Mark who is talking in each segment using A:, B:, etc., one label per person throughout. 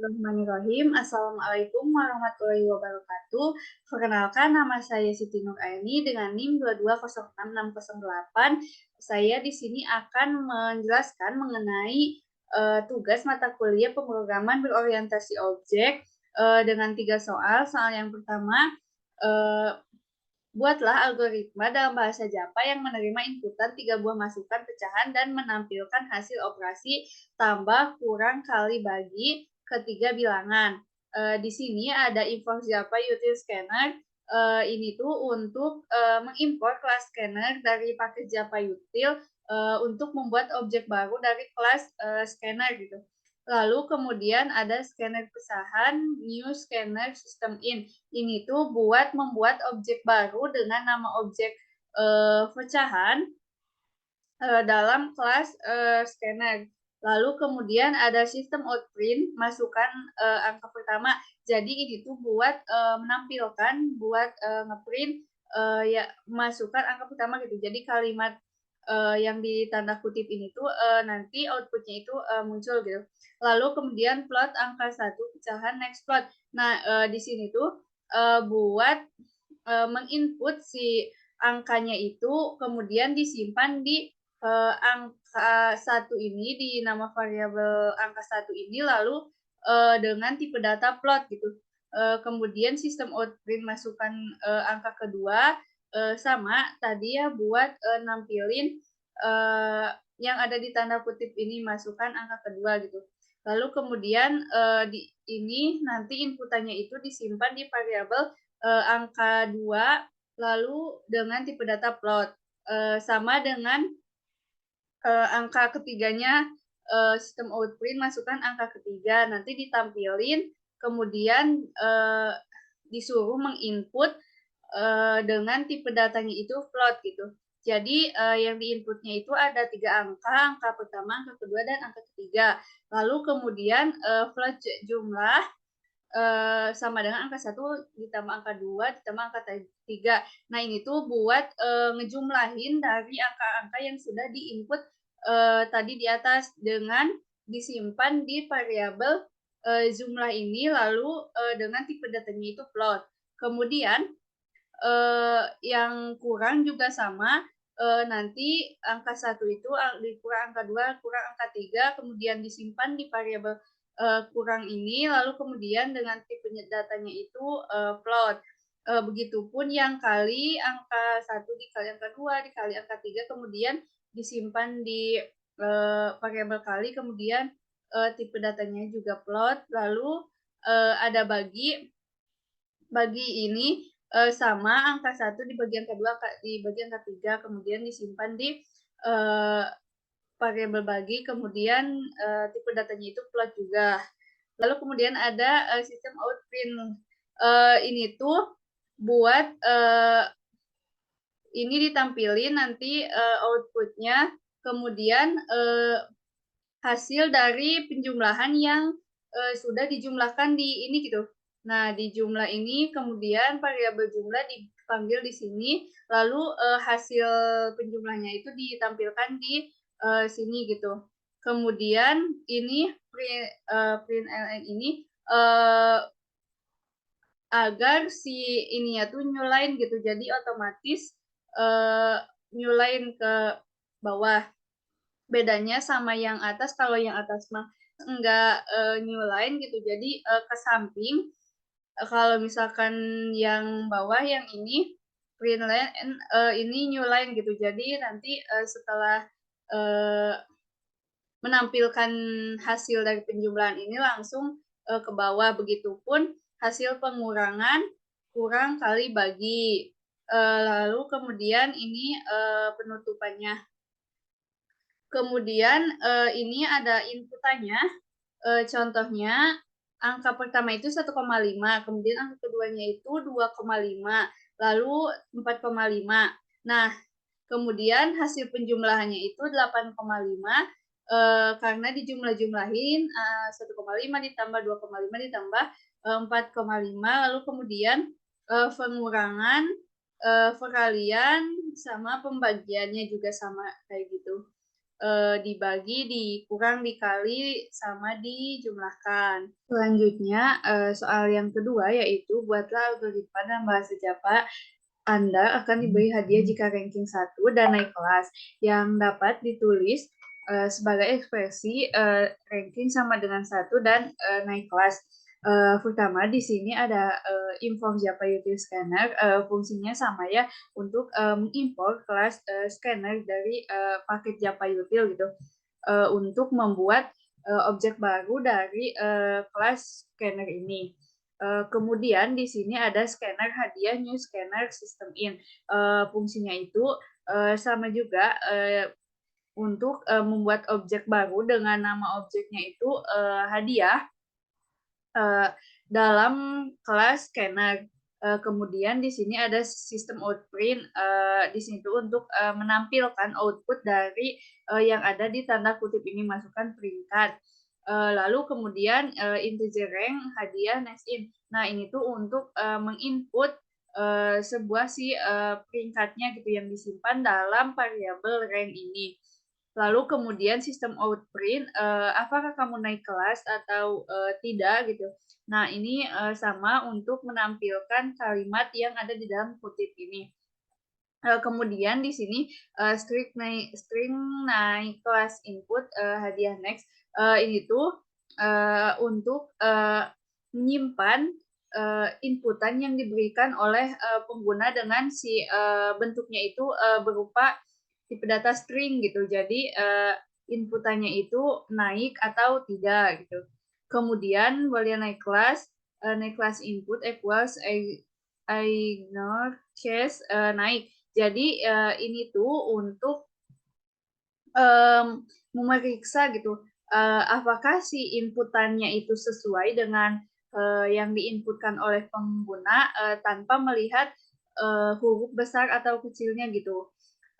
A: Bismillahirrahmanirrahim. Assalamualaikum warahmatullahi wabarakatuh. Perkenalkan, nama saya Siti Nuraini dengan NIM 2206608. Saya di sini akan menjelaskan mengenai tugas mata kuliah pemrograman berorientasi objek dengan 3 soal. Soal yang pertama, buatlah algoritma dalam bahasa Java yang menerima inputan 3 buah masukan pecahan dan menampilkan hasil operasi tambah, kurang, kali, bagi ketiga bilangan. Di sini ada info Java util scanner. Ini tuh untuk mengimpor kelas scanner dari paket Java util untuk membuat objek baru dari kelas scanner gitu. Lalu kemudian ada scanner pecahan, new scanner system in. Ini tuh buat membuat objek baru dengan nama objek pecahan dalam kelas scanner. Lalu kemudian ada sistem outprint, masukkan angka pertama. Jadi ini tuh buat menampilkan, buat ngeprint ya masukkan angka pertama gitu. Jadi kalimat yang di tanda kutip ini tuh nanti outputnya itu muncul gitu. Lalu kemudian plot angka 1 pecahan next plot. Nah, di sini tuh buat menginput si angkanya itu kemudian disimpan di angka 1 ini di nama variabel angka 1 ini lalu dengan tipe data plot gitu. Kemudian sistem outprint masukkan angka kedua sama tadi ya buat nampilin yang ada di tanda kutip ini masukkan angka kedua gitu. Lalu kemudian di ini nanti inputannya itu disimpan di variabel angka 2 lalu dengan tipe data plot. Sama dengan angka ketiganya sistem outprint masukkan angka ketiga nanti ditampilin kemudian disuruh menginput dengan tipe datanya itu float gitu. Jadi yang diinputnya itu ada 3 angka pertama, angka kedua, dan angka ketiga. Lalu kemudian float jumlah sama dengan angka 1 ditambah angka 2 ditambah angka 3. Nah, ini tuh buat ngejumlahin dari angka-angka yang sudah diinput tadi di atas dengan disimpan di variabel jumlah ini lalu dengan tipe datanya itu float. Kemudian yang kurang juga sama, nanti angka 1 itu dikurang angka 2, kurang angka 3, kemudian disimpan di variabel kurang ini, lalu kemudian dengan tipe datanya itu float. Begitupun yang kali angka 1 dikali angka 2 dikali angka 3, kemudian disimpan di variabel kali, kemudian tipe datanya juga float, lalu ada bagi ini sama angka 1 dibagi angka 2 dibagi angka 3, kemudian disimpan di variabel bagi, kemudian tipe datanya itu plot juga. Lalu kemudian ada sistem outprint. Ini tuh buat ini ditampilin nanti outputnya, kemudian hasil dari penjumlahan yang sudah dijumlahkan di ini gitu. Nah, di jumlah ini kemudian variabel jumlah dipanggil di sini, lalu hasil penjumlahnya itu ditampilkan di sini gitu. Kemudian ini println ini agar si ininya tuh new line gitu, jadi otomatis new line ke bawah. Bedanya sama yang atas, kalau yang atas mah enggak new line gitu, jadi ke samping. Kalau misalkan yang bawah yang ini print line ini new line gitu. Jadi nanti setelah menampilkan hasil dari penjumlahan ini langsung ke bawah. Begitupun hasil pengurangan kurang kali bagi. Lalu kemudian ini penutupannya. Kemudian ini ada inputannya. Contohnya angka pertama itu 1,5, kemudian angka keduanya itu 2,5, lalu 4,5. Nah, kemudian hasil penjumlahannya itu 8,5 karena dijumlah-jumlahin 1,5 ditambah 2,5 ditambah 4,5, lalu kemudian pengurangan, perkalian sama pembagiannya juga sama kayak gitu. dibagi, dikurang, dikali, sama dijumlahkan. Selanjutnya, soal yang kedua yaitu buatlah algoritma dalam bahasa Java. Anda akan diberi hadiah jika ranking 1 dan naik kelas, yang dapat ditulis sebagai ekspresi ranking sama dengan 1 dan naik kelas. Pertama di sini ada import Java Util Scanner, fungsinya sama ya, untuk mengimport kelas scanner dari paket Java Util gitu, untuk membuat objek baru dari kelas scanner ini. Kemudian di sini ada scanner hadiah new scanner system in. Fungsinya itu sama juga untuk membuat objek baru dengan nama objeknya itu hadiah dalam kelas scanner. Kemudian di sini ada sistem outprint, di sini tuh untuk menampilkan output dari yang ada di tanda kutip ini, masukkan peringkat. Lalu kemudian integer rank hadiah next in. Nah ini tuh untuk menginput sebuah peringkatnya gitu yang disimpan dalam variabel rank ini. Lalu kemudian sistem outprint, apakah kamu naik kelas atau tidak gitu. Nah ini sama untuk menampilkan kalimat yang ada di dalam kutip ini. Kemudian di sini string naik kelas input hadiah next, ini tuh untuk menyimpan inputan yang diberikan oleh pengguna dengan bentuknya itu berupa tipe data string gitu. Jadi inputannya itu naik atau tidak gitu. Kemudian value naik kelas input equals ignore case naik. Jadi ini tuh untuk memeriksa gitu apakah si inputannya itu sesuai dengan yang diinputkan oleh pengguna tanpa melihat huruf besar atau kecilnya gitu.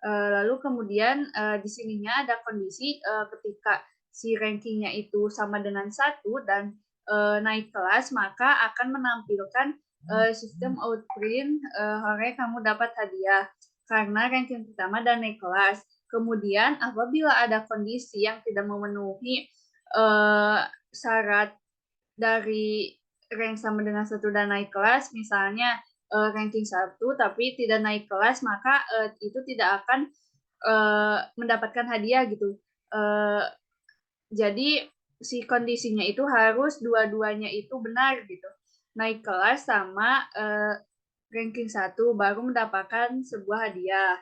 A: Lalu kemudian di sininya ada kondisi ketika si rankingnya itu sama dengan 1 dan naik kelas, maka akan menampilkan sistem outprint hore kamu dapat hadiah karena ranking pertama dan naik kelas. Kemudian apabila ada kondisi yang tidak memenuhi syarat dari rank sama dengan 1 dan naik kelas, misalnya ranking 1 tapi tidak naik kelas, maka itu tidak akan mendapatkan hadiah gitu. Jadi si kondisinya itu harus dua-duanya itu benar gitu. Naik kelas sama ranking 1 baru mendapatkan sebuah hadiah.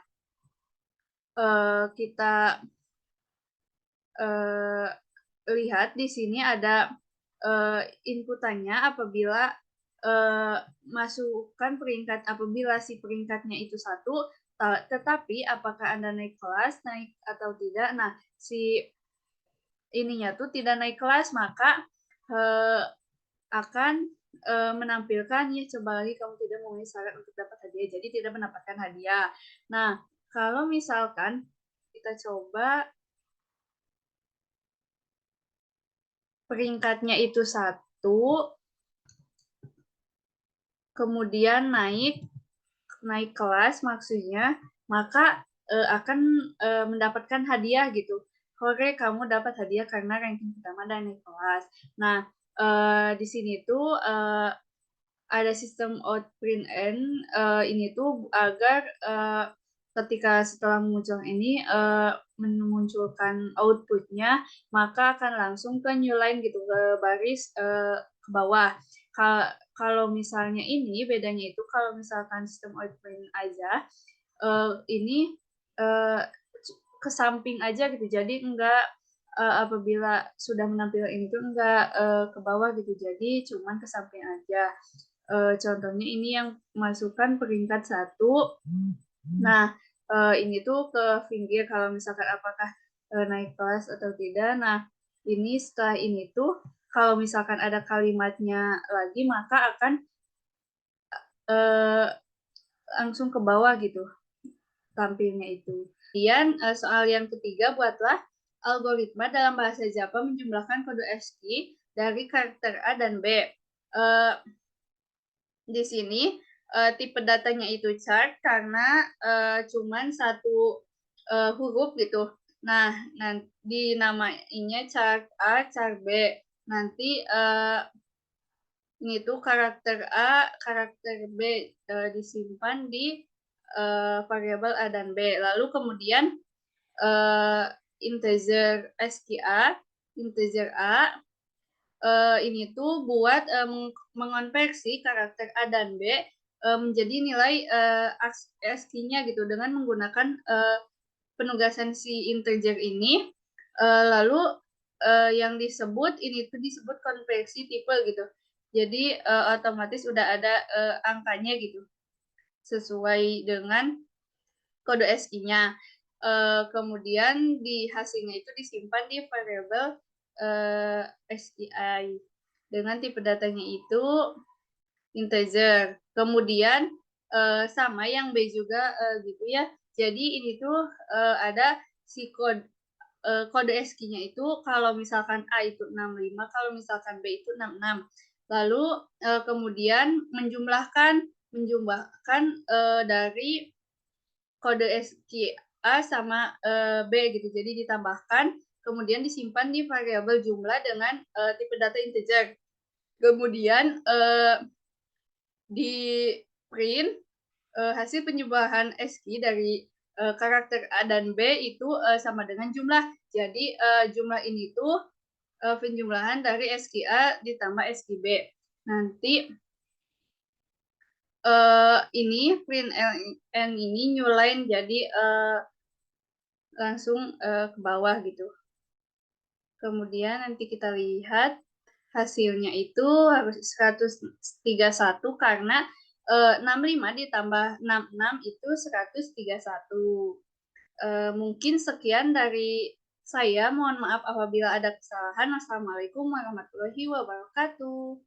A: Kita lihat di sini ada inputannya apabila masukkan peringkat, apabila si peringkatnya itu 1, tetapi apakah Anda naik kelas, naik atau tidak. Nah, si ininya tuh tidak naik kelas, maka akan menampilkan ya coba lagi kamu tidak memenuhi syarat untuk dapat hadiah, jadi tidak mendapatkan hadiah. Nah, kalau misalkan kita coba peringkatnya itu 1, kemudian naik kelas maksudnya, maka akan mendapatkan hadiah gitu. Hore, kamu dapat hadiah karena ranking pertama dan naik kelas. Nah, di sini tuh ada sistem outprint n, ini tuh agar ketika setelah memunculkan ini memunculkan outputnya, maka akan langsung ke new line gitu, ke baris ke bawah. Kalau misalnya ini bedanya itu kalau misalkan sistem outprint aja ini ke samping aja gitu, jadi enggak apabila sudah menampilkan ini tuh enggak ke bawah gitu, jadi cuman ke samping aja. Contohnya ini yang masukkan peringkat 1. Nah, ini tuh ke pinggir kalau misalkan apakah naik kelas atau tidak. Nah, ini setelah ini tuh kalau misalkan ada kalimatnya lagi, maka akan langsung ke bawah gitu tampilnya itu. Kemudian soal yang ketiga, buatlah algoritma dalam bahasa Java menjumlahkan kode ASCII dari karakter A dan B. Di sini tipe datanya itu chart karena cuman satu huruf gitu. Nah, dinamainya char A, char B. Nanti ini tuh karakter A, karakter B disimpan di variabel A dan B. Lalu kemudian integer SQA, integer A, ini tuh buat mengonversi karakter A dan B menjadi nilai ASCII-nya gitu dengan menggunakan penugasan si integer ini. Lalu yang disebut ini tuh disebut konversi tipe gitu. Jadi otomatis udah ada angkanya gitu sesuai dengan kode ASCII-nya. Kemudian di hasilnya itu disimpan di variabel ASCII dengan tipe datanya itu integer. Kemudian sama yang B juga gitu ya. Jadi ini tuh ada si kode ASCII-nya itu kalau misalkan A itu 65, kalau misalkan B itu 66. Lalu kemudian menjumlahkan dari kode ASCII A sama B gitu. Jadi ditambahkan, kemudian disimpan di variabel jumlah dengan tipe data integer. Kemudian di print hasil penjumlahan ASCII dari karakter A dan B itu sama dengan jumlah. Jadi jumlah ini tuh penjumlahan dari ASCII A ditambah ASCII B. Nanti ini print n ini new line jadi langsung ke bawah gitu. Kemudian nanti kita lihat hasilnya itu harus 131 karena 65 ditambah 66 itu 131. Mungkin sekian dari saya. Mohon maaf apabila ada kesalahan. Wassalamualaikum warahmatullahi wabarakatuh.